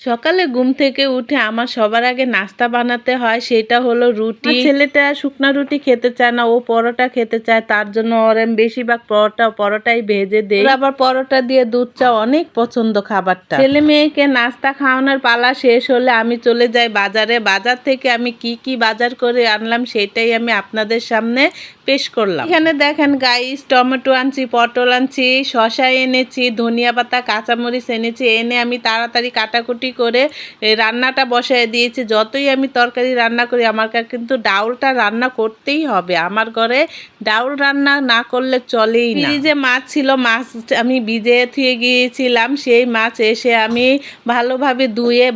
সকালে ঘুম থেকে উঠে আমার সবার আগে নাস্তা বানাতে হয়, সেটা হলো রুটি। আমার ছেলেটা শুকনা রুটি খেতে চায় না, ও পরোটা খেতে চায়। তার জন্য ওর আমি বেশিরভাগ পরোটাই ভেজে দেই। ওর আবার পরোটা দিয়ে দুধ চা অনেক পছন্দ খাবারটা। ছেলে মেয়েকে নাস্তা খাওয়ানোর পালা শেষ হলে আমি চলে যাই বাজারে। বাজার থেকে আমি কি কি বাজার করে আনলাম সেটাই আমি আপনাদের সামনে পেশ করলাম। এখানে দেখেন গাইস, টমেটো আনছি, পটল আনছি, শসা এনেছি, ধনিয়া পাতা, কাঁচামরিচ এনেছি। এনে আমি তাড়াতাড়ি কাটাকুটি করে রান্নাটা বসায় দিয়েছি। যতই আমি তরকারি রান্না করি, আমার কিন্তু ডাউলটা রান্না করতেই হবে। আমার ঘরে ডাউল রান্না না করলে চলেই না। ফ্রিজে মাছ ছিল, মাছ আমি ভিজিয়ে থুয়ে গিয়েছিলাম। সেই মাছ এসে আমি ভালোভাবে ধুয়ে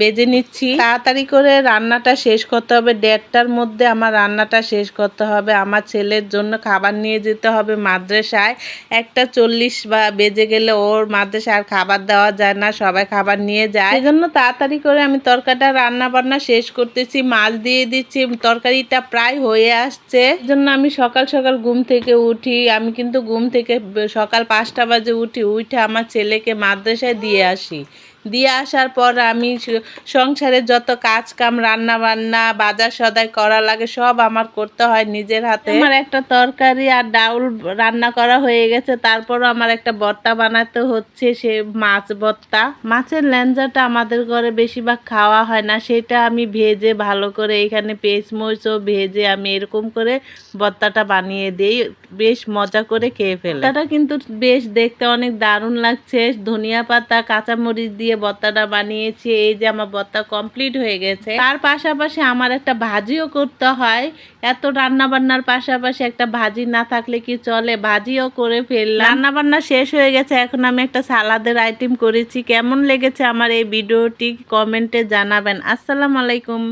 বেজে নিচ্ছি। তাড়াতাড়ি করে রান্নাটা শেষ করতে হবে, 1:30টার মধ্যে আমার রান্নাটা শেষ করতে হবে। আমার ছেলের জন্য খাবার নিয়ে যেতে হবে মাদ্রাসায়। 1:40 বেজে গেলে ওর মাদ্রাসায় আর খাবার দেওয়া যায় না, সবাই খাবার নিয়ে যায়। এই জন্য তাড়াতাড়ি করে আমি তরকারিটা রান্না বান্না শেষ করতেছি, মাছ দিয়ে দিচ্ছি। তরকারিটা প্রায় হয়ে আসছে। এই জন্য আমি সকাল সকাল ঘুম থেকে উঠি। আমি কিন্তু ঘুম থেকে সকাল 5টা বাজে উঠে আমার ছেলেকে মাদ্রাসায় দিয়ে আসি। দিয়ে আসার পর আমি সংসারের যত কাজ কাম, রান্না বান্না, বাজার সদাই করা লাগে সব আমার করতে হয় নিজের হাতে। আমার একটা তরকারি আর ডাউল রান্না করা হয়ে গেছে, তারপরও আমার একটা ভর্তা বানাতে হচ্ছে, সে মাছ ভর্তা। মাছের ল্যাঞ্জাটা আমাদের ঘরে বেশিরভাগ খাওয়া হয় না, সেটা আমি ভেজে ভালো করে এখানে পেঁয়াজ মরিচও ভেজে আমি এরকম করে ভর্তাটা বানিয়ে দিই, বেশ মজা করে খেয়ে ফেলে। ভর্তাটা কিন্তু বেশ দেখতে অনেক দারুণ লাগছে। ধনিয়া পাতা, কাঁচামরিচ দিয়ে ভর্তাটা বানিয়েছি। এই যে আমার ভর্তা কমপ্লিট হয়ে গেছে। তার পাশাপাশি আমার একটা ভাজিও করতে হয়। এত রান্না বান্নার পাশাপাশি একটা ভাজি না থাকলে কি চলে, ভাজিও করে ফেললাম। রান্না বান্না শেষ হয়ে গেছে, এখন আমি একটা সালাদের আইটেম করেছি। কেমন লেগেছে আমার এই ভিডিওটি কমেন্টে জানাবেন। আসসালামু আলাইকুম।